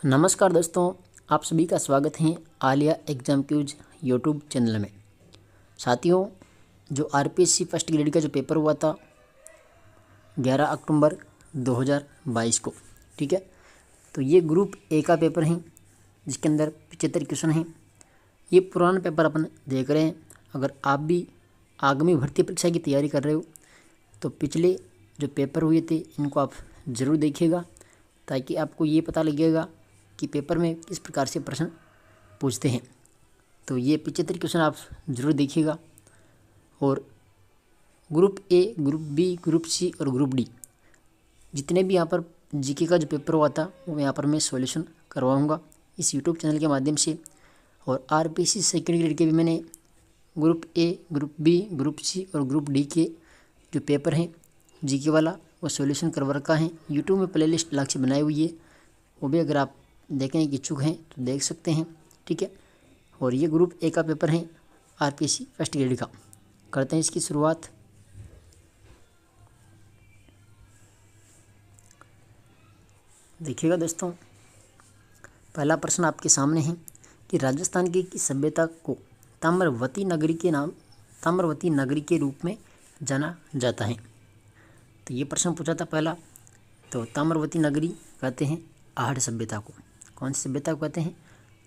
नमस्कार दोस्तों, आप सभी का स्वागत है आलिया एग्ज़ाम क्यूज यूट्यूब चैनल में। साथियों, जो आरपीएससी फर्स्ट ग्रेड का जो पेपर हुआ था 11 अक्टूबर 2022 को, ठीक है, तो ये ग्रुप ए का पेपर है जिसके अंदर 75 क्वेश्चन हैं। ये पुराना पेपर अपन देख रहे हैं। अगर आप भी आगामी भर्ती परीक्षा की तैयारी कर रहे हो तो पिछले जो पेपर हुए थे इनको आप ज़रूर देखिएगा, ताकि आपको ये पता लगेगा कि पेपर में किस प्रकार से प्रश्न पूछते हैं। तो ये 75 क्वेश्चन आप ज़रूर देखिएगा। और group A, group B, group C और ग्रुप डी जितने भी यहाँ पर जीके का जो पेपर हुआ था वो यहाँ पर मैं सॉल्यूशन करवाऊँगा इस यूट्यूब चैनल के माध्यम से। और आरपीएससी सेकेंड ग्रेड के भी मैंने group A, group B, group C और ग्रुप डी के जो पेपर हैं जीके वाला वो सॉल्यूशन करवा रखा है। यूट्यूब में प्लेलिस्ट अलग से बनाई हुई है, वो भी अगर आप देखने की इच्छुक हैं तो देख सकते हैं, ठीक है। और ये ग्रुप ए का पेपर है आरपीएससी फर्स्ट ग्रेड का। करते हैं इसकी शुरुआत। देखिएगा दोस्तों, पहला प्रश्न आपके सामने है कि राजस्थान की किस सभ्यता को ताम्रवती नगरी के रूप में जाना जाता है। तो ये प्रश्न पूछा था पहला। तो ताम्रवती नगरी कहते हैं आहड़ सभ्यता को। कौन सी सभ्यता को कहते हैं?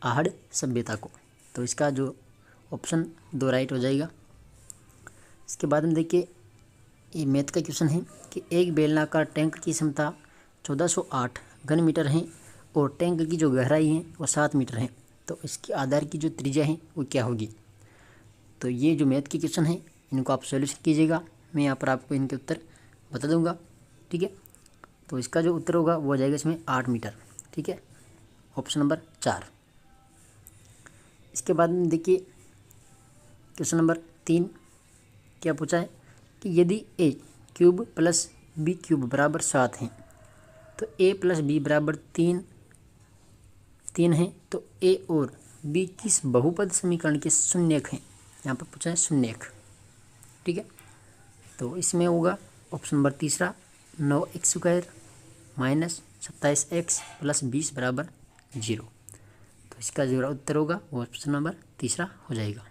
आहड़ सभ्यता को। तो इसका जो ऑप्शन 2 राइट हो जाएगा। इसके बाद में देखिए, ये मैथ का क्वेश्चन है कि एक बेलनाकार टैंक की क्षमता 1408 घन मीटर है और टैंक की जो गहराई है वो 7 मीटर है। तो इसके आधार की जो त्रिज्या है वो क्या होगी? तो ये जो मैथ के क्वेश्चन हैं इनको आप सॉल्यूशन कीजिएगा। मैं यहाँ पर आपको इनके उत्तर बता दूंगा, ठीक है। तो इसका जो उत्तर होगा वो हो जाएगा इसमें 8 मीटर, ठीक है, ऑप्शन नंबर 4। इसके बाद में देखिए क्वेश्चन नंबर 3 क्या पूछा है कि यदि a cube plus b cube बराबर 7 है तो a प्लस b बराबर 3 है, तो a और b किस बहुपद समीकरण के शून्यक हैं? यहाँ पर पूछा है शून्यक, ठीक है। तो इसमें होगा option number 3 9x² minus 27x plus 20 बराबर 0। तो इसका जो उत्तर होगा वो ऑप्शन नंबर 3 हो जाएगा।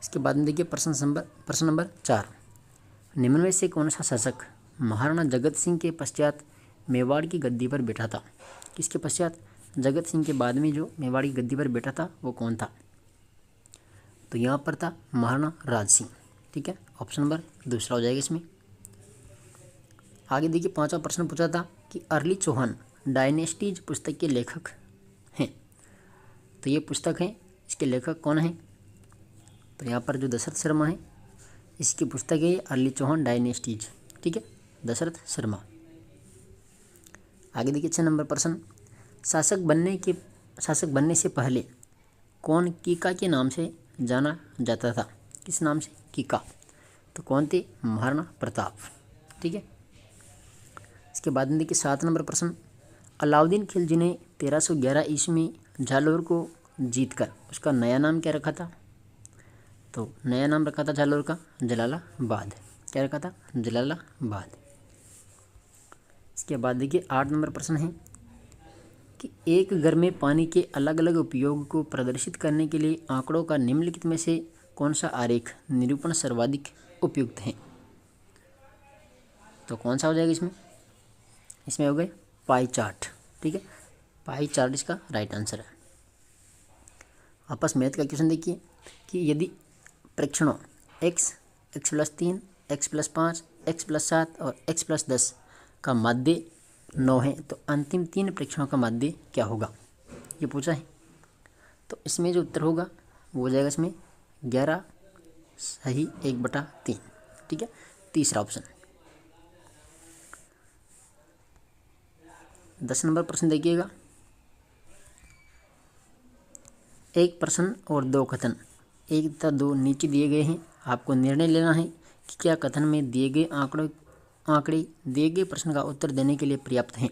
इसके बाद में देखिए प्रश्न नंबर 4, निम्न में से कौन सा शासक महाराणा जगत सिंह के पश्चात मेवाड़ की गद्दी पर बैठा था? किसके पश्चात? जगत सिंह के बाद में जो मेवाड़ की गद्दी पर बैठा था वो कौन था? तो यहाँ पर था महाराणा राज सिंह, ठीक है, ऑप्शन नंबर 2 हो जाएगा इसमें। आगे देखिए 5वां प्रश्न पूछा था कि अर्ली चौहान डायनेस्टीज पुस्तक के लेखक हैं। तो ये पुस्तक है, इसके लेखक कौन है? तो यहाँ पर जो दशरथ शर्मा है इसकी पुस्तक है अर्ली चौहान डायनेस्टीज, ठीक है, दशरथ शर्मा। आगे देखिए 6 नंबर प्रश्न, शासक बनने से पहले कौन कीका के नाम से जाना जाता था? किस नाम से? कीका। तो कौन थे? महाराणा प्रताप, ठीक है। इसके बाद में देखिए 7 नंबर प्रश्न, अलाउद्दीन खिलजी ने 1311 ईस्वी में जालौर को जीतकर उसका नया नाम क्या रखा था? तो नया नाम रखा था जालौर का जलालाबाद। क्या रखा था? जलालाबाद। इसके बाद देखिए 8 नंबर प्रश्न है कि एक घर में पानी के अलग अलग उपयोग को प्रदर्शित करने के लिए आंकड़ों का निम्नलिखित में से कौन सा आरेख निरूपण सर्वाधिक उपयुक्त है? तो कौन सा हो जाएगा इसमें हो गए पाई चार्ट, ठीक है, पाई चार्ट इसका राइट आंसर है। आपस मैथ का क्वेश्चन देखिए कि यदि प्रेक्षणों x, x+3, x+5, x+7 और x+10 का माध्य 9 है तो अंतिम 3 प्रेक्षणों का माध्य क्या होगा? ये पूछा है। तो इसमें जो उत्तर होगा वो हो जाएगा इसमें 11 सही 1/3, ठीक है, तीसरा ऑप्शन। 10 नंबर प्रश्न देखिएगा, एक प्रश्न और 2 कथन 1 तथा 2 नीचे दिए गए हैं। आपको निर्णय लेना है कि क्या कथन में दिए गए आंकड़े दिए गए प्रश्न का उत्तर देने के लिए पर्याप्त हैं।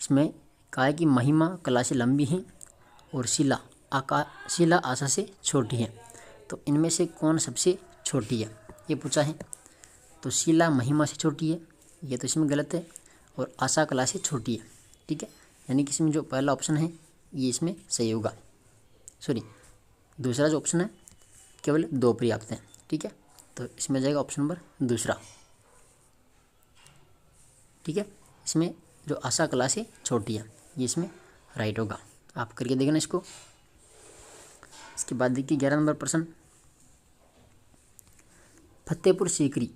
इसमें कहा है कि महिमा कला से लंबी है और शिला आशा से छोटी है। तो इनमें से कौन सबसे छोटी है? ये पूछा है। तो शिला महिमा से छोटी है, ये तो इसमें गलत है, और आशा कला से छोटी है, ठीक है। यानी कि इसमें जो पहला ऑप्शन है ये इसमें सही होगा। सॉरी, दूसरा जो ऑप्शन है केवल 2 पर्याप्त हैं। ठीक है, तो इसमें जाएगा ऑप्शन नंबर दूसरा। ठीक है, इसमें जो आशा कला से छोटी है ये इसमें राइट होगा। आप करके देखना इसको। इसके बाद देखिए 11 नंबर प्रश्न, फतेहपुर सीकरी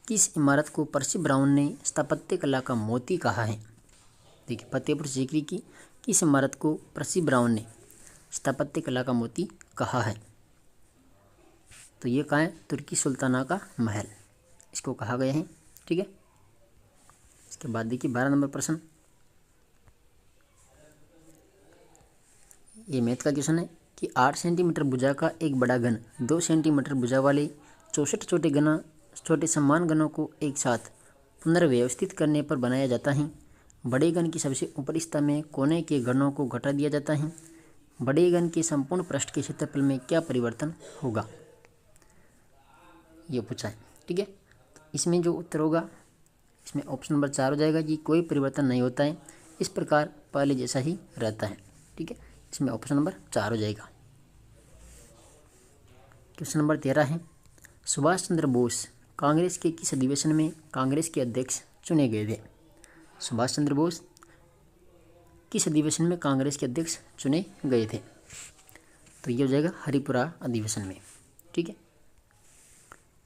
किस इमारत को पर्सी ब्राउन ने स्थापत्य कला का मोती कहा है? देखिए, फतेहपुर सीकरी की किस इमारत को पर्सी ब्राउन ने स्थापत्य कला का मोती कहा है? तो ये कहाँ है? तुर्की सुल्ताना का महल इसको कहा गया है। ठीक है, इसके बाद देखिए 12 नंबर प्रश्न, ये मैथ का क्वेश्चन है कि 8 सेंटीमीटर भुजा का एक बड़ा घन 2 सेंटीमीटर भुजा वाले 64 छोटे समान घनों को एक साथ पुनर्व्यवस्थित करने पर बनाया जाता है। बड़े घन की सबसे ऊपरी सतह में कोने के घनों को घटा दिया जाता है। बड़े घन के संपूर्ण पृष्ठ के क्षेत्रफल में क्या परिवर्तन होगा? ये पूछा है। ठीक है, तो इसमें जो उत्तर होगा इसमें ऑप्शन नंबर 4 हो जाएगा कि कोई परिवर्तन नहीं होता है, इस प्रकार पहले जैसा ही रहता है। ठीक है, इसमें ऑप्शन नंबर 4 हो जाएगा। क्वेश्चन नंबर 13 है, सुभाष चंद्र बोस कांग्रेस के किस अधिवेशन में कांग्रेस के अध्यक्ष चुने गए थे? सुभाष चंद्र बोस किस अधिवेशन में कांग्रेस के अध्यक्ष चुने गए थे? तो ये हो जाएगा हरिपुरा अधिवेशन में। ठीक है,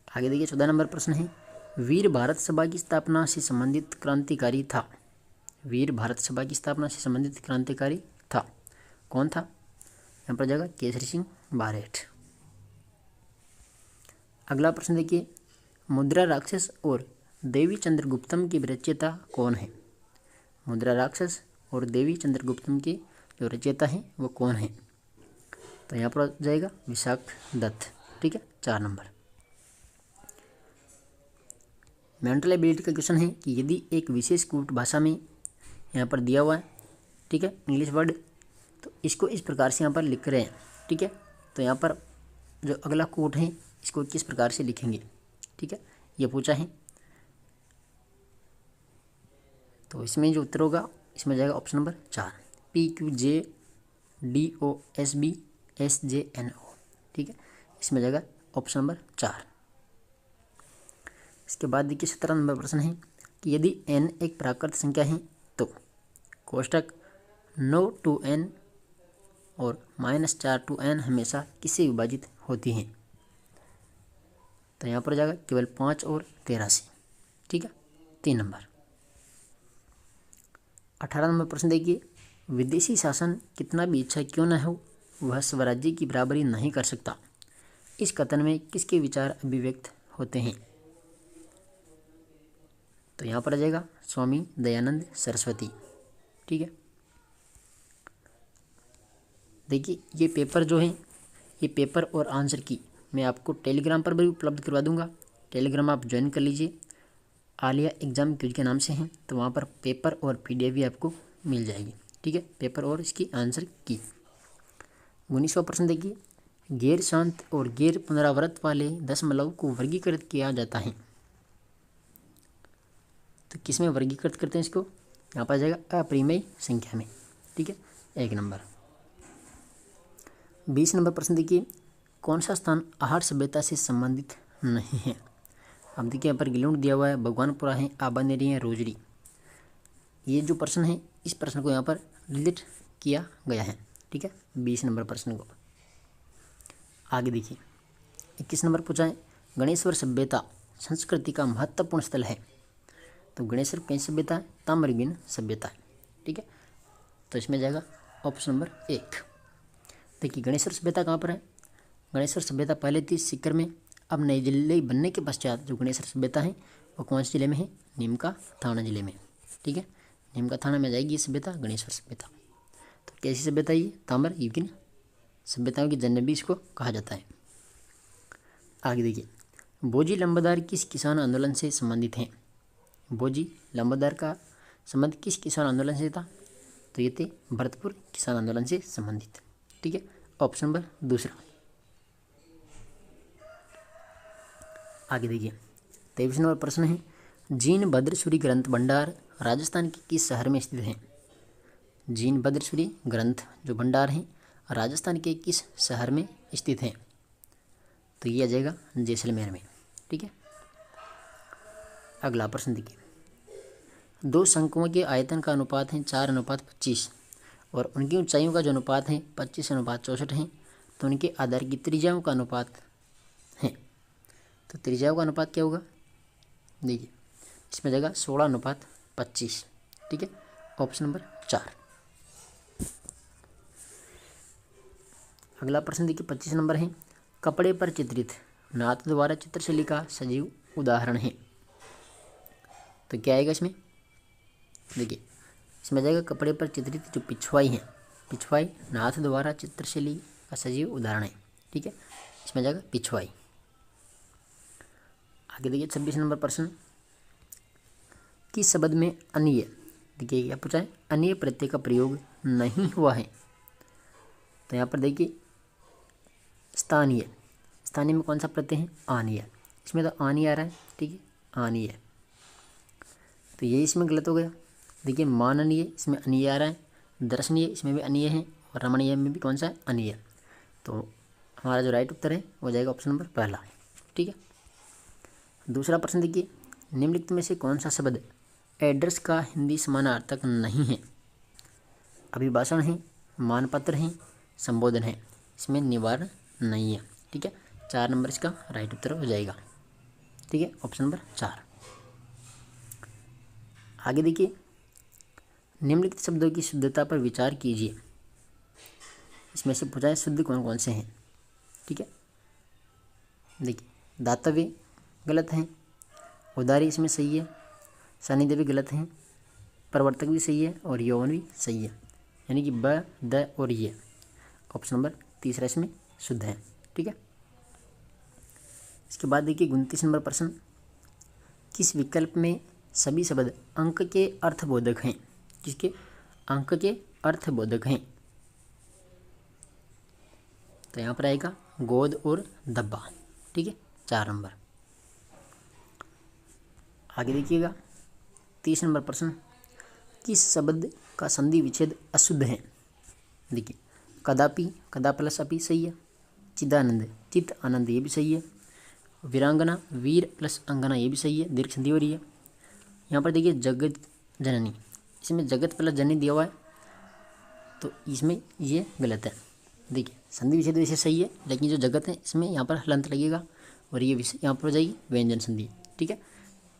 आगे देखिए 14 नंबर प्रश्न है, वीर भारत सभा की स्थापना से संबंधित क्रांतिकारी था? वीर भारत सभा की स्थापना से संबंधित क्रांतिकारी था, कौन था? यहाँ पर जाएगा केसरी सिंह बारेठ। अगला प्रश्न देखिए, मुद्रा राक्षस और देवी चंद्रगुप्तम की रचयिता कौन है? मुद्रा राक्षस और देवी चंद्रगुप्तम के जो रचयिता हैं वो कौन है? तो यहाँ पर जाएगा विशाख दत्त। ठीक है, 4 नंबर। मेंटल एबिलिटी का क्वेश्चन है कि यदि एक विशेष कूट भाषा में यहाँ पर दिया हुआ है, ठीक है, इंग्लिश वर्ड, तो इसको इस प्रकार से यहाँ पर लिख रहे हैं। ठीक है, तो यहाँ पर जो अगला कोट है इसको किस प्रकार से लिखेंगे? ठीक है, ये पूछा है। तो इसमें जो उत्तर होगा इसमें जाएगा ऑप्शन नंबर 4, PQJDOSBSJNO। ठीक है, इसमें जाएगा ऑप्शन नंबर 4। इसके बाद देखिए 17 नंबर प्रश्न है कि यदि n एक प्राकृत संख्या है तो कोष्टक 9 to n और -4 to n हमेशा किससे विभाजित होती हैं? तो यहाँ पर जाएगा केवल 5 और 13 से। ठीक है, 3 नंबर। 18 नंबर प्रश्न देखिए, विदेशी शासन कितना भी इच्छा क्यों न हो वह स्वराज्य की बराबरी नहीं कर सकता, इस कथन में किसके विचार अभिव्यक्त होते हैं? तो यहाँ पर आ जाएगा स्वामी दयानंद सरस्वती। ठीक है, देखिए ये पेपर जो है ये पेपर और आंसर की मैं आपको टेलीग्राम पर भी उपलब्ध करवा दूंगा। टेलीग्राम आप ज्वाइन कर लीजिए, आलिया एग्जाम क्यूज के नाम से हैं, तो वहाँ पर पेपर और PDF भी आपको मिल जाएगी। ठीक है, पेपर और इसकी आंसर की। 19वां प्रश्न देखिए, गैर शांत और गैर पुनरावृत्त वाले दशमलव को वर्गीकृत किया जाता है, तो किस में वर्गीकृत करते हैं इसको? यहाँ पर आ जाएगा अपरिमेय संख्या में। ठीक है, 1 नंबर। 20 नंबर प्रश्न देखिए, कौन सा स्थान आहार सभ्यता से संबंधित नहीं है? अब देखिए यहाँ पर गिलोंड दिया हुआ है, भगवानपुरा है, आबानेरी है, रोजरी। ये जो प्रश्न है इस प्रश्न को यहाँ पर रिलेट किया गया है। ठीक है, 20 नंबर प्रश्न को। आगे देखिए 21 नंबर पूछा है, गणेश्वर सभ्यता संस्कृति का महत्वपूर्ण स्थल है, तो गणेश्वर कौन सभ्यता है? ताम्रगिन सभ्यता है। ठीक है, तो इसमें जाएगा ऑप्शन नंबर 1। देखिए गणेश्वर सभ्यता कहाँ पर है? गणेश्वर सभ्यता पहले थी सीकर में, अब नई जिले बनने के पश्चात जो गणेश्वर सभ्यता है वो कौन से जिले में है? नीमका थाना जिले में। ठीक है, नीमका थाना में जाएगी ये सभ्यता, गणेश्वर सभ्यता। तो कैसी सभ्यता ये? ताम्रयुगीन सभ्यताओं की जननी भी इसको कहा जाता है। आगे देखिए, बोजी लंबादार किस किसान आंदोलन से संबंधित हैं? बोजी लंबादार का संबंध किस किसान आंदोलन से था? तो ये थे भरतपुर किसान आंदोलन से संबंधित। ठीक है, ऑप्शन नंबर 2। आगे देखिए 23 नंबर प्रश्न है, जीन भद्रसूरी ग्रंथ भंडार राजस्थान के किस शहर में स्थित है? जिनबद्रसूरी ग्रंथ जो भंडार हैं राजस्थान के किस शहर में स्थित हैं? तो ये आ जाएगा जैसलमेर में। ठीक है, अगला प्रश्न देखिए, दो शंकुओं के आयतन का अनुपात है 4:25 और उनकी ऊंचाइयों का जो अनुपात है 25:64 है, तो उनके आधार की त्रिज्याओं का अनुपात है। तो त्रिज्याओं का अनुपात क्या होगा? देखिए इसमें जाएगा 16:25। ठीक है, ऑप्शन नंबर 4। अगला प्रश्न देखिए 25 नंबर है, कपड़े पर चित्रित नाथ द्वारा चित्रशैली का सजीव उदाहरण है। तो क्या आएगा इसमें? देखिए इसमें जाएगा कपड़े पर चित्रित जो पिछवाई है, पिछवाई नाथ द्वारा चित्रशैली का सजीव उदाहरण है। ठीक है, इसमें जाएगा पिछवाई। आगे देखिए 26 नंबर प्रश्न, किस शब्द में अन्य, देखिए क्या पूछा है, अन्य प्रत्यय का प्रयोग नहीं हुआ है? तो यहाँ पर देखिए स्थानीय, स्थानीय में कौन सा प्रत्यय है? आनीय। इसमें तो आनीय आ रहा है। ठीक है, आनीय, तो ये इसमें गलत हो गया। देखिए माननीय इसमें अनीय आ रहा है, दर्शनीय इसमें भी अनीय है और रमणीय में भी कौन सा है? अनीय। तो हमारा जो राइट उत्तर है वो जाएगा ऑप्शन नंबर पहला। ठीक है, दूसरा प्रश्न देखिए, निम्नलिखित में से कौन सा शब्द एड्रेस का हिंदी समानार्थक नहीं है? अभिभाषण है, मानपत्र है, संबोधन है, इसमें निवारण नहीं है। ठीक है, 4 नंबर इसका राइट उत्तर हो जाएगा। ठीक है, ऑप्शन नंबर 4। आगे देखिए, निम्नलिखित शब्दों की शुद्धता पर विचार कीजिए। इसमें से पूछा है शुद्ध कौन कौन से हैं? ठीक है, देखिए दातव्य गलत हैं, उदारी इसमें सही है, सानिध्य भी गलत हैं, प्रवर्तक भी सही है और यौवन भी सही है, यानी कि ब, द और ये। ऑप्शन नंबर 3 इसमें शुद्ध है। ठीक है, इसके बाद देखिए 29 नंबर प्रश्न, किस विकल्प में सभी शब्द अंक के अर्थबोधक हैं? किसके? अंक के अर्थबोधक हैं। तो यहाँ पर आएगा गोद और दब्बा। ठीक है, 4 नंबर। आगे देखिएगा 30 नंबर प्रश्न, किस शब्द का संधि विच्छेद अशुद्ध है? देखिए कदापि, कदा प्लस अपि सही है, चिदानंद, चित आनंद ये भी सही है, वीरांगना वीर प्लस अंगना ये भी सही है, दीर्घ संधि हो रही है। यहाँ पर देखिए जगत जननी, इसमें जगत प्लस जननी दिया हुआ है, तो इसमें ये गलत है। देखिए संधि विच्छेद वैसे सही है, लेकिन जो जगत है इसमें यहाँ पर हलंत लगेगा और ये विषय यहाँ पर हो जाएगी व्यंजन संधि। ठीक है,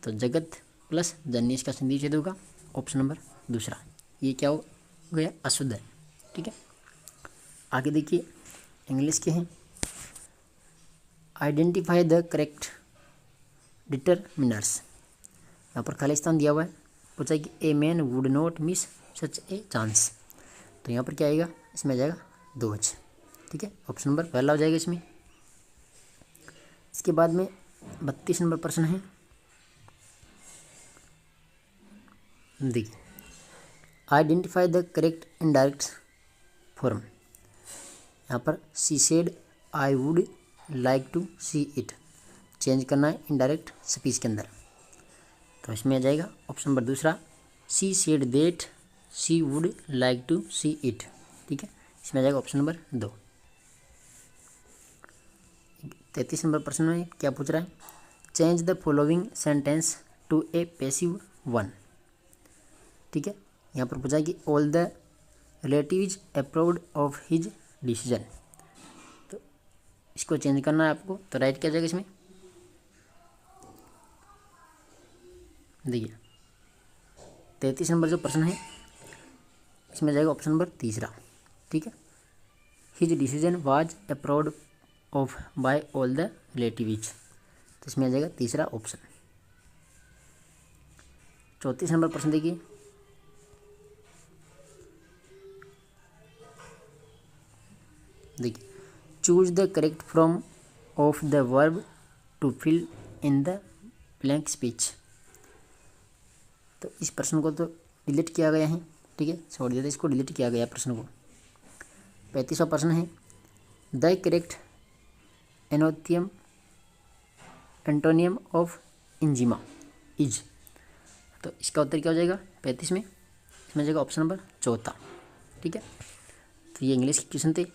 तो जगत प्लस जननी इसका संधि विच्छेद होगा, ऑप्शन नंबर 2। ये क्या हो गया? अशुद्ध है। ठीक है, आगे देखिए इंग्लिश के हैं, आइडेंटिफाई द करेक्ट डिटरमिनर्स। यहाँ पर खालिस्तान दिया हुआ है, पूछा कि a man would not miss such a chance. तो यहाँ पर क्या आएगा? इसमें आ जाएगा दोज। ठीक है, ऑप्शन नंबर पहला हो जाएगा इसमें। इसके बाद में 32 नंबर प्रश्न है, देखिए identify the correct indirect form. यहाँ पर she said I would like to see it, change करना है इनडायरेक्ट स्पीच के अंदर। तो इसमें आ जाएगा option number 2, she said that she would like to see it. ठीक है, इसमें आ जाएगा ऑप्शन नंबर 2। 33 नंबर प्रश्न में क्या पूछ रहा है? Change the following sentence to a passive one. ठीक है, यहाँ पर पूछा है कि all the relatives approved of his decision. तो इसको चेंज करना है आपको, तो राइट क्या जाएगा इसमें? देखिए 33 नंबर जो प्रश्न है इसमें जाएगा ऑप्शन नंबर 3। ठीक है, his decision was approved of by all the relatives, तो इसमें आ जाएगा 3 ऑप्शन। 34 नंबर प्रश्न देखिए, choose the correct form of the verb to fill in the blank speech. तो इस प्रश्न को तो डिलीट किया गया है। ठीक है, छोड़ दिया था, इसको डिलीट किया गया प्रश्न को। 35वां प्रश्न है, the correct antonym of enigma is. तो इसका उत्तर क्या हो जाएगा 35 में? इसमें जाएगा ऑप्शन नंबर 4। ठीक है। तो ये इंग्लिश के क्वेश्चन थे।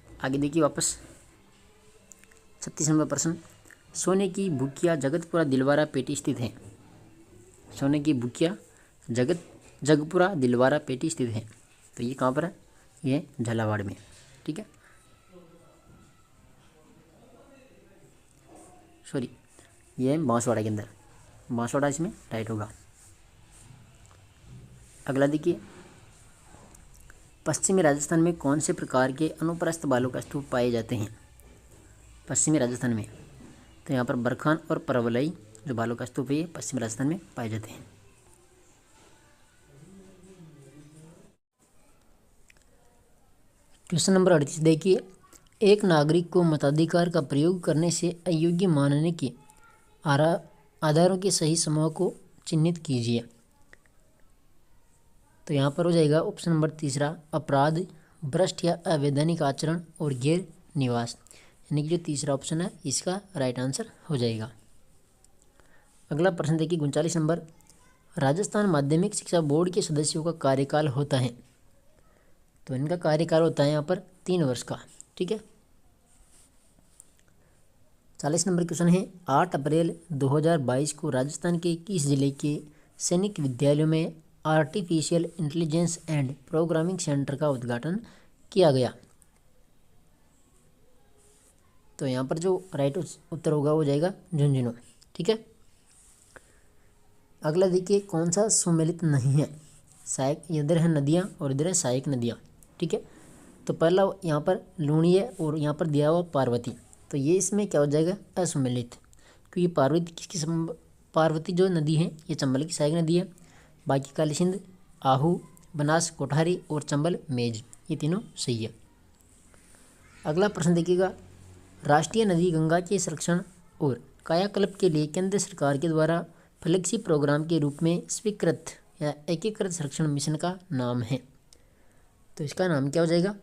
आगे देखिए वापस 36 नंबर प्रश्न, सोने की भूकिया जगतपुरा दिलवारा पेटी स्थित है। सोने की भूकिया जगपुरा दिलवारा पेटी स्थित है। तो ये कहाँ पर है? ये झालावाड़ में, ठीक है। सॉरी, ये बांसवाड़ा के अंदर, बांसवाड़ा इसमें राइट होगा। अगला देखिए, पश्चिमी राजस्थान में कौन से प्रकार के अनुप्रस्थ बालों का स्तूप पाए जाते हैं? पश्चिमी राजस्थान में, तो यहाँ पर बरखान और परवलई जो बालों का स्तूप है ये पश्चिमी राजस्थान में पाए जाते हैं। क्वेश्चन नंबर 38 देखिए, एक नागरिक को मताधिकार का प्रयोग करने से अयोग्य मानने के आधारों के सही समूह को चिन्हित कीजिए। तो यहाँ पर हो जाएगा ऑप्शन नंबर तीसरा, अपराध, भ्रष्ट या अवैधानिक आचरण और गैर निवास, यानी कि जो तीसरा ऑप्शन है इसका राइट आंसर हो जाएगा। अगला प्रश्न देखिए 39 नंबर, राजस्थान माध्यमिक शिक्षा बोर्ड के सदस्यों का कार्यकाल होता है। तो इनका कार्यकाल होता है यहाँ पर 3 वर्ष का, ठीक है। 40 नंबर क्वेश्चन है, 8 अप्रैल 2022 को राजस्थान के किस जिले के सैनिक विद्यालयों में artificial intelligence and programming centre का उद्घाटन किया गया? तो यहाँ पर जो राइट उत्तर होगा वो जाएगा झुंझुनू, ठीक है। अगला देखिए, कौन सा सुमेलित नहीं है? सहायक, इधर है नदियाँ और इधर है सहायक नदियाँ, ठीक है। तो पहला यहाँ पर लूणी है और यहाँ पर दिया हुआ पार्वती, तो ये इसमें क्या हो जाएगा? असुमेलित, क्योंकि पार्वती पार्वती जो नदी है ये चंबल की सहायक नदी है। बाकी काली सिंध, आहू, बनास, कोठारी और चंबल मेज, ये तीनों सही है। अगला प्रश्न देखिएगा, राष्ट्रीय नदी गंगा के संरक्षण और कायाकल्प के लिए केंद्र सरकार के द्वारा फ्लैगशिप प्रोग्राम के रूप में स्वीकृत या एकीकृत संरक्षण मिशन का नाम है। तो इसका नाम क्या हो जाएगा?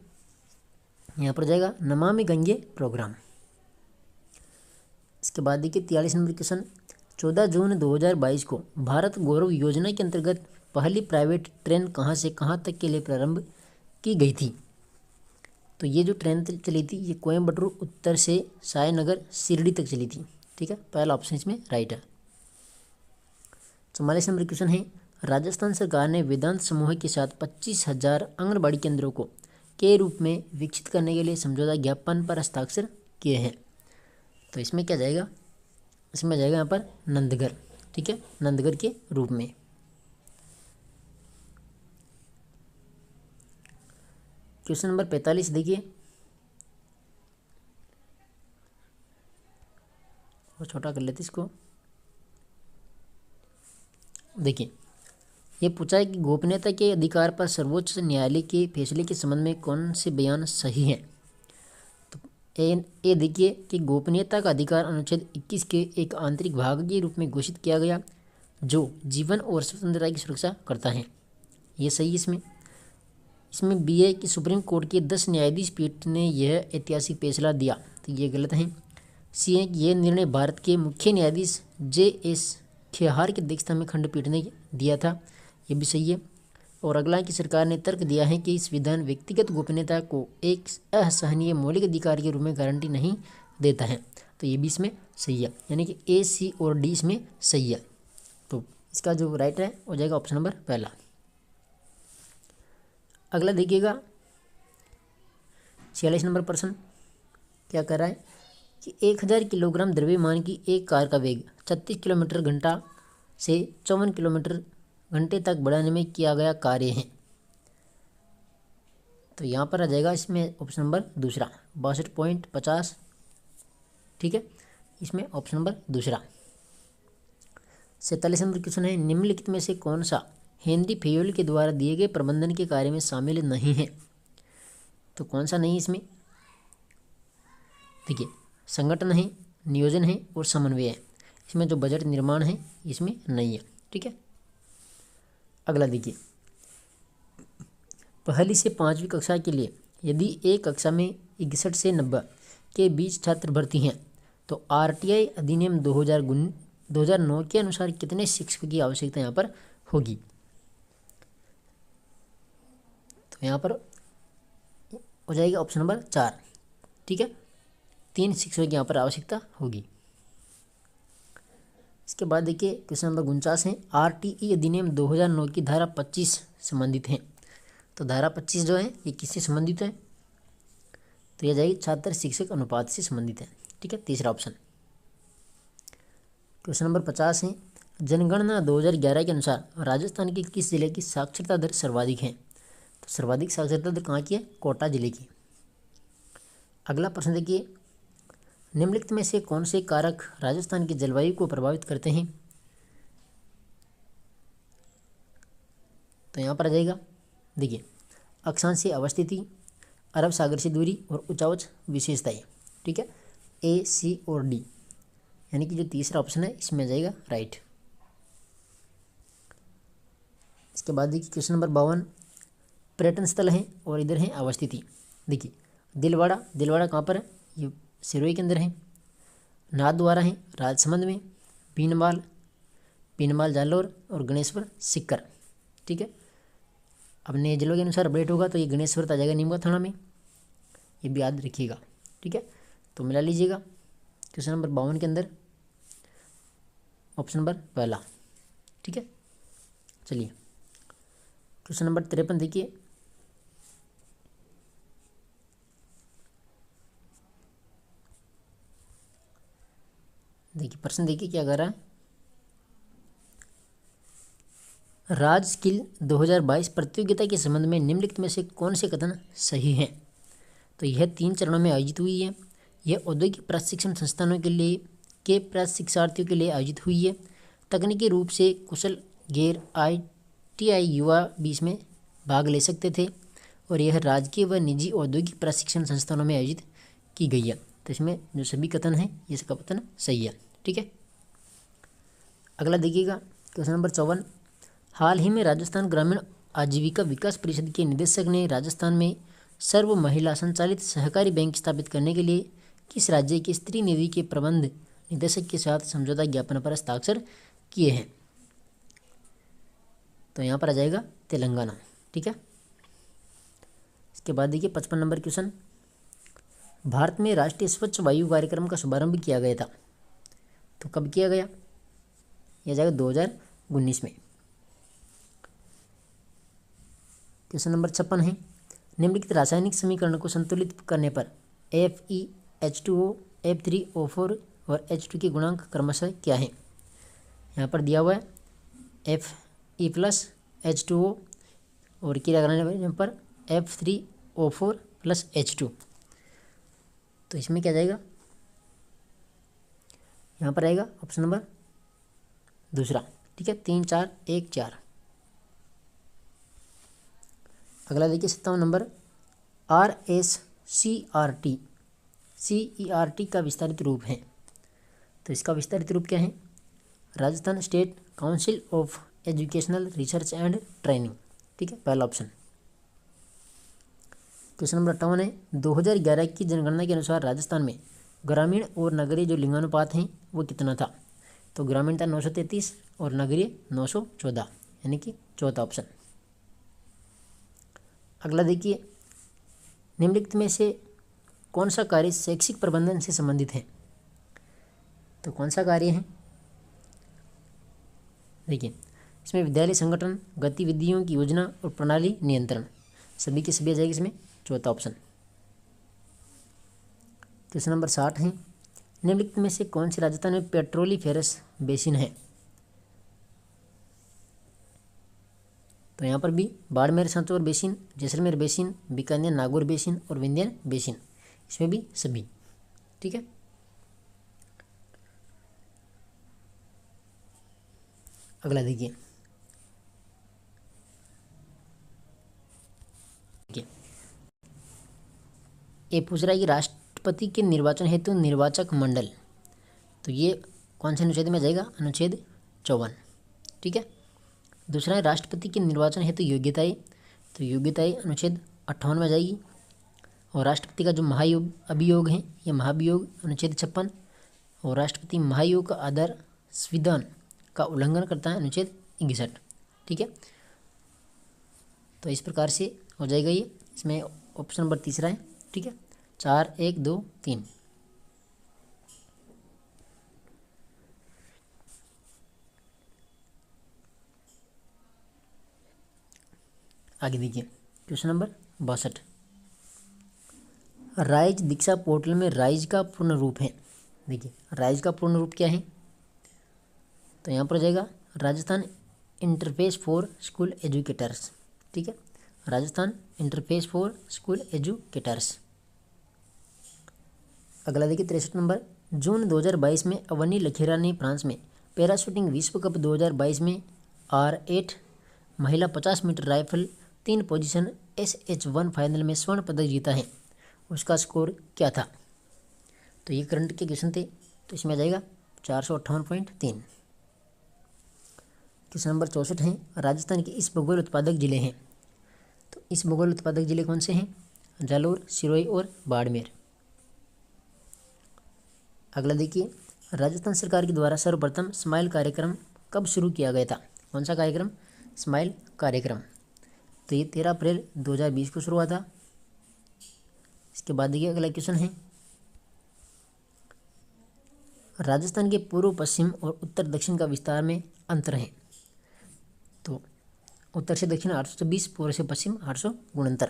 यहाँ पर जाएगा नमामि गंगे प्रोग्राम। इसके बाद देखिए 43 नंबर क्वेश्चन, 14 जून 2022 को भारत गौरव योजना के अंतर्गत पहली प्राइवेट ट्रेन कहाँ से कहाँ तक के लिए प्रारंभ की गई थी? तो ये जो ट्रेन चली थी ये कोयम्बटूर उत्तर से सायनगर शिरडी तक चली थी, ठीक है। पहला ऑप्शन इसमें राइट है। 44 नंबर क्वेश्चन है, राजस्थान सरकार ने वेदांत समूह के साथ 25,000 आंगनबाड़ी केंद्रों को के रूप में विकसित करने के लिए समझौता ज्ञापन पर हस्ताक्षर किए हैं। तो इसमें क्या जाएगा? इसमें जाएगा यहाँ पर नंदगढ़, ठीक है, नंदगढ़ के रूप में। क्वेश्चन नंबर 45 देखिए, और छोटा कर लेते इसको। देखिए ये पूछा है कि गोपनीयता के अधिकार पर सर्वोच्च न्यायालय के फैसले के संबंध में कौन से बयान सही हैं? तो ये देखिए कि गोपनीयता का अधिकार अनुच्छेद 21 के एक आंतरिक भाग के रूप में घोषित किया गया जो जीवन और स्वतंत्रता की सुरक्षा करता है, ये सही। इसमें बी है कि सुप्रीम कोर्ट के 10 न्यायाधीश पीठ ने यह ऐतिहासिक फैसला दिया, तो ये गलत है। सी है कि यह निर्णय भारत के मुख्य न्यायाधीश JS खेहार की अध्यक्षता में खंडपीठ ने दिया था, ये भी सही है। और अगला है कि सरकार ने तर्क दिया है कि संविधान व्यक्तिगत गोपनीयता को एक असहनीय मौलिक अधिकार के रूप में गारंटी नहीं देता है, तो ये भी इसमें सही है, यानी कि A, C और D इसमें सही है। तो इसका जो राइट है हो जाएगा ऑप्शन नंबर पहला। अगला देखिएगा 46 नंबर प्रश्न क्या कर रहा है कि 1000 किलोग्राम द्रव्यमान की एक कार का वेग 36 किलोमीटर घंटा से 54 किलोमीटर घंटे तक बढ़ाने में किया गया कार्य है। तो यहाँ पर आ जाएगा इसमें ऑप्शन नंबर दूसरा 62.50, ठीक है, इसमें ऑप्शन नंबर दूसरा। 47 नंबर क्वेश्चन है, निम्नलिखित में से कौन सा हेनरी फेयोल के द्वारा दिए गए प्रबंधन के कार्य में शामिल नहीं है? तो कौन सा नहीं इसमें? देखिए संगठन है, नियोजन है और समन्वय है, इसमें जो बजट निर्माण है इसमें नहीं है, ठीक है। अगला देखिए, पहली से 5वीं कक्षा के लिए यदि एक कक्षा में 61 से 90 के बीच छात्र भर्ती हैं तो RTI अधिनियम 2009 के अनुसार कितने शिक्षक की आवश्यकता यहाँ पर होगी? तो यहाँ पर हो जाएगा ऑप्शन नंबर 4। ठीक है, 3 शिक्षकों की यहाँ पर आवश्यकता होगी। इसके बाद देखिए क्वेश्चन नंबर 49 है, RTE अधिनियम 2009 की धारा 25 संबंधित है। तो धारा 25 जो है ये किससे संबंधित है? तो यह जाएगी छात्र शिक्षक अनुपात से संबंधित है। ठीक है, तीसरा ऑप्शन। क्वेश्चन नंबर 50 है, जनगणना 2011 के अनुसार राजस्थान के किस जिले की साक्षरता दर सर्वाधिक है? तो सर्वाधिक साक्षरता दर कहाँ की है? कोटा जिले की। अगला प्रश्न देखिए, निम्नलिखित में से कौन से कारक राजस्थान की जलवायु को प्रभावित करते हैं? तो यहाँ पर आ जाएगा देखिए अक्षांशीय अवस्थिति, अरब सागर से दूरी और उच्चावच विशेषताएं। ठीक है, A, C और D, यानी कि जो तीसरा ऑप्शन है इसमें आ जाएगा राइट। इसके बाद देखिए क्वेश्चन नंबर 52, पर्यटन स्थल है और इधर है अवस्थिति। देखिए दिलवाड़ा कहाँ पर है? ये सिरोही के अंदर है। नाथद्वारा है राजसमंद में। बीनमाल जालोर और गणेश्वर सिक्कर। ठीक है, अब नए जिलों के अनुसार अपडेट होगा तो ये गणेश्वर आ जाएगा नीमका थाना में, ये भी याद रखिएगा। ठीक है, तो मिला लीजिएगा क्वेश्चन नंबर 52 के अंदर ऑप्शन नंबर पहला। ठीक है, चलिए क्वेश्चन नंबर 53 देखिए, प्रश्न देखिए क्या कर रहा है। राज स्किल 2022 प्रतियोगिता के संबंध में निम्नलिखित में से कौन से कथन सही हैं? तो यह 3 चरणों में आयोजित हुई है। यह औद्योगिक प्रशिक्षण संस्थानों के प्रशिक्षार्थियों के लिए आयोजित हुई है। तकनीकी रूप से कुशल गैर ITI युवा भी इसमें भाग ले सकते थे और यह राजकीय व निजी औद्योगिक प्रशिक्षण संस्थानों में आयोजित की गई है। तो इसमें जो सभी कथन हैं ये सब कथन सही है। ठीक है, अगला देखिएगा क्वेश्चन नंबर 54, हाल ही में राजस्थान ग्रामीण आजीविका विकास परिषद के निदेशक ने राजस्थान में सर्व महिला संचालित सहकारी बैंक स्थापित करने के लिए किस राज्य के स्त्री निधि के प्रबंध निदेशक के साथ समझौता ज्ञापन पर हस्ताक्षर किए हैं? तो यहाँ पर आ जाएगा तेलंगाना। ठीक है, इसके बाद देखिए 55 नंबर क्वेश्चन, भारत में राष्ट्रीय स्वच्छ वायु कार्यक्रम का शुभारंभ किया गया था। तो कब किया गया? यह जाएगा 2019 में। क्वेश्चन नंबर 56 है, निम्नलिखित रासायनिक समीकरण को संतुलित करने पर FeH2O, F3O4 और H2 के गुणांक क्रमशः क्या है? यहाँ पर दिया हुआ है Fe+H2O और क्रिया कराने पर F3O4+H2। तो इसमें क्या जाएगा? यहाँ पर आएगा ऑप्शन नंबर दूसरा। ठीक है, 3 4 1 4। अगला देखिए 57 नंबर, RSCERT का विस्तारित रूप है। तो इसका विस्तारित रूप क्या है? Rajasthan state council of educational research and training. ठीक है, पहला ऑप्शन। क्वेश्चन नंबर 58 है, 2011 की जनगणना के अनुसार राजस्थान में ग्रामीण और नगरीय जो लिंगानुपात हैं वो कितना था? तो ग्रामीण था 933 और नगरीय 914, यानी कि चौथा ऑप्शन। अगला देखिए, निम्नलिखित में से कौन सा कार्य शैक्षिक प्रबंधन से संबंधित है? तो कौन सा कार्य है? देखिए इसमें विद्यालय संगठन, गतिविधियों की योजना और प्रणाली नियंत्रण, सभी के सभी आ जाएगी इसमें चौथा ऑप्शन। क्वेश्चन नंबर 60 है, निम्नलिखित में से कौन सी राजस्थान में पेट्रोलीफेरस बेसिन है? तो यहाँ पर भी Barmer Sanchore basin, Jaisalmer basin, Bikaner Nagaur basin और विंध्य बेसिन, इसमें भी सभी। ठीक है, अगला देखिए, ये पूछ रहा है कि राष्ट्रपति के निर्वाचन हेतु निर्वाचक मंडल, तो ये कौन से अनुच्छेद में जाएगा? अनुच्छेद 54। ठीक है, दूसरा है राष्ट्रपति के निर्वाचन हेतु योग्यताएं, तो योग्यताएं अनुच्छेद 58 में जाएगी। और राष्ट्रपति का जो महायोग अभियोग है ये महाभियोग अनुच्छेद 56, और राष्ट्रपति महायोग का आधार संविधान का उल्लंघन करता है अनुच्छेद 61। ठीक है, तो इस प्रकार से हो जाएगा ये, इसमें ऑप्शन नंबर तीसरा है। ठीक है, 4 1 2 3। आगे देखिए क्वेश्चन नंबर 62। राइज दीक्षा पोर्टल में राइज का पूर्ण रूप है। देखिए राइज का पूर्ण रूप क्या है, तो यहाँ पर हो जाएगा Rajasthan interface for school educators. ठीक है, Rajasthan interface for school educators. अगला देखिए 63 नंबर। जून 2022 में अवनी लखेरा ने फ्रांस में पैराशूटिंग विश्व कप 2022 में R8 महिला 50 metre rifle 3 position SH1 final में स्वर्ण पदक जीता है। उसका स्कोर क्या था? तो ये करंट के क्वेश्चन थे, तो इसमें आ जाएगा 458.3। क्वेश्चन नंबर 64 है। राजस्थान के इस भूगोल उत्पादक जिले हैं, तो इस भूगोल उत्पादक जिले कौन से हैं? जालोर, सिरोही और बाड़मेर। अगला देखिए, राजस्थान सरकार के द्वारा सर्वप्रथम स्माइल कार्यक्रम कब शुरू किया गया था? कौन सा कार्यक्रम? स्माइल कार्यक्रम। तो ये 13 अप्रैल 2020 को शुरू हुआ था। इसके बाद देखिए अगला क्वेश्चन है। राजस्थान के पूर्व पश्चिम और उत्तर दक्षिण का विस्तार में अंतर है। तो उत्तर से दक्षिण 826, पूर्व से पश्चिम 869।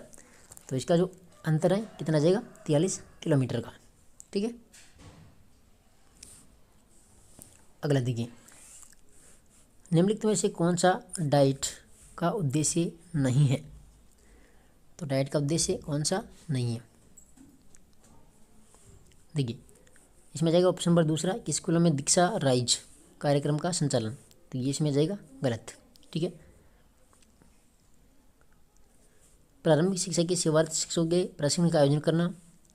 तो इसका जो अंतर है कितना जाएगा? 43 किलोमीटर का। ठीक है, अगला देखिए, निम्नलिखित में से कौन सा डाइट का उद्देश्य नहीं है? तो डाइट का उद्देश्य कौन सा नहीं है? देखिए इसमें जाएगा ऑप्शन नंबर दूसरा कि स्कूलों में दीक्षा राइज कार्यक्रम का संचालन। तो ये इसमें जाएगा गलत। ठीक है, प्रारंभिक शिक्षा के सेवारत शिक्षकों के प्रशिक्षण का आयोजन करना,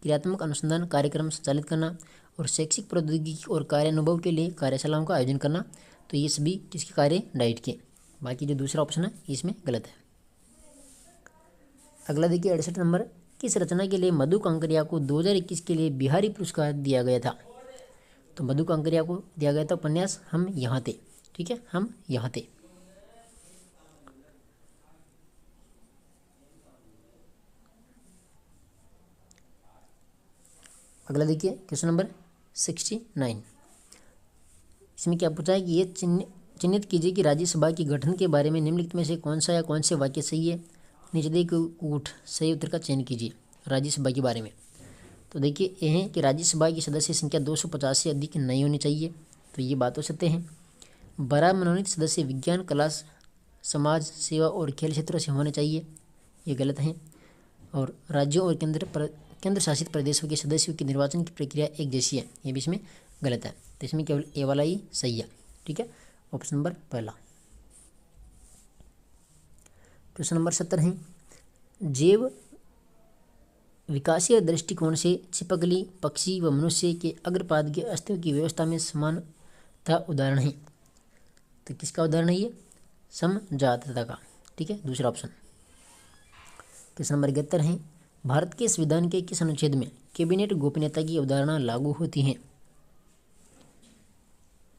क्रियात्मक अनुसंधान कार्यक्रम संचालित करना और शैक्षिक प्रौद्योगिकी और कार्य अनुभव के लिए कार्यशालाओं का आयोजन करना। तो ये सभी किसके कार्य? डाइट के। बाकी जो दूसरा ऑप्शन है इसमें गलत है। अगला देखिए 68 नंबर। किस रचना के लिए मधु कांकरिया को 2021 के लिए बिहारी पुरस्कार दिया गया था? तो मधु कांकरिया को दिया गया था उपन्यास हम यहाँ थे। ठीक है, हम यहाँ थे। अगला देखिए क्वेश्चन नंबर 69। इसमें क्या पूछा है कि ये चिन्हित कीजिए कि राज्यसभा के गठन के बारे में निम्नलिखित में से कौन सा या कौन से वाक्य सही है। नीचे दिए कूट सही उत्तर का चयन कीजिए राज्यसभा के बारे में। तो देखिए ये है कि राज्यसभा की सदस्य संख्या 250 से अधिक नहीं होनी चाहिए। तो ये बात हो सकते हैं। 12 मनोनीत सदस्य विज्ञान, कला, समाज सेवा और खेल क्षेत्रों से होने चाहिए। ये गलत है। और राज्यों और केंद्र शासित प्रदेशों के सदस्यों की निर्वाचन की प्रक्रिया एक जैसी है। ये भी इसमें गलत है। तो इसमें केवल ए वाला ही सही है। ठीक है, ऑप्शन नंबर पहला। क्वेश्चन नंबर 70 है। जैव विकासीय दृष्टिकोण से छिपकली, पक्षी व मनुष्य के अग्रपाद के अस्तित्व की व्यवस्था में समानता उदाहरण है। तो किसका उदाहरण है ये? समजातता का। ठीक है, दूसरा ऑप्शन। क्वेश्चन नंबर 71 है। भारत के संविधान के किस अनुच्छेद में कैबिनेट गोपनीयता की अवधारणा लागू होती है?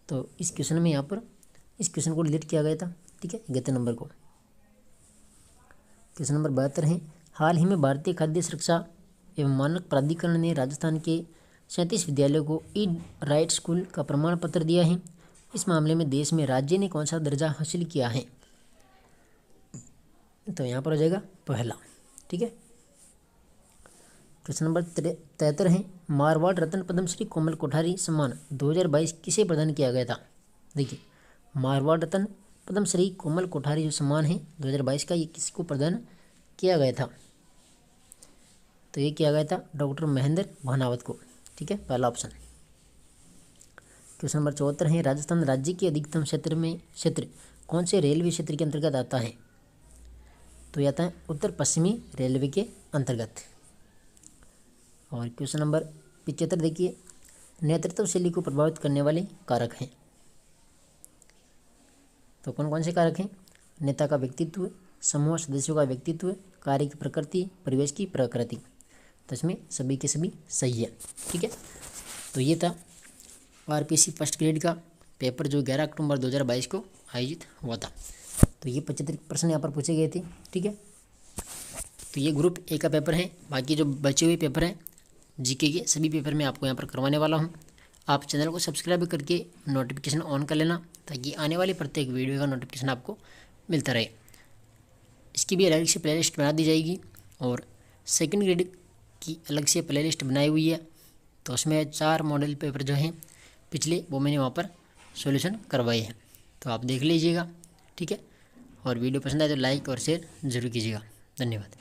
तो इस क्वेश्चन में यहाँ पर इस क्वेश्चन को डिलीट किया गया था। ठीक है, 71 नंबर को। क्वेश्चन नंबर 72 है। हाल ही में भारतीय खाद्य सुरक्षा एवं मानक प्राधिकरण ने राजस्थान के 37 विद्यालयों को ईट राइट स्कूल का प्रमाण पत्र दिया है। इस मामले में देश में राज्य ने कौन सा दर्जा हासिल किया है? तो यहाँ पर हो जाएगा पहला। ठीक है, क्वेश्चन नंबर 73 है। मारवाड़ रत्न पद्मश्री कोमल कोठारी सम्मान 2022 किसे प्रदान किया गया था? देखिए मारवाड़ रत्न पद्मश्री कोमल कोठारी जो सम्मान है 2022 का, ये किसको प्रदान किया गया था? तो ये किया गया था डॉक्टर महेंद्र भानावत को। ठीक है, पहला ऑप्शन। क्वेश्चन नंबर 74 है। राजस्थान राज्य के अधिकतम क्षेत्र कौन से रेलवे क्षेत्र के अंतर्गत आता है? तो ये आता है उत्तर पश्चिमी रेलवे के अंतर्गत। और क्वेश्चन नंबर 75 देखिए, नेतृत्व शैली को प्रभावित करने वाले कारक हैं। तो कौन कौन से कारक हैं? नेता का व्यक्तित्व, समूह सदस्यों का व्यक्तित्व, कार्य की प्रकृति, परिवेश की प्रकृति। तो इसमें सभी के सभी सही है। ठीक है, तो ये था आरपीएससी फर्स्ट ग्रेड का पेपर जो 11 अक्टूबर 2022 को आयोजित हुआ था। तो ये 75 प्रश्न यहाँ पर पूछे गए थे। ठीक है, तो ये ग्रुप ए का पेपर है। बाकी जो बचे हुए पेपर हैं जीके के, सभी पेपर मैं आपको यहाँ पर करवाने वाला हूँ। आप चैनल को सब्सक्राइब करके नोटिफिकेशन ऑन कर लेना, ताकि आने वाली प्रत्येक वीडियो का नोटिफिकेशन आपको मिलता रहे। इसकी भी अलग से प्लेलिस्ट बना दी जाएगी, और सेकंड ग्रेड की अलग से प्लेलिस्ट बनाई हुई है। तो उसमें 4 मॉडल पेपर जो हैं पिछले, वो मैंने वहाँ पर सॉल्यूशन करवाए हैं, तो आप देख लीजिएगा। ठीक है, और वीडियो पसंद आए तो लाइक और शेयर ज़रूर कीजिएगा। धन्यवाद।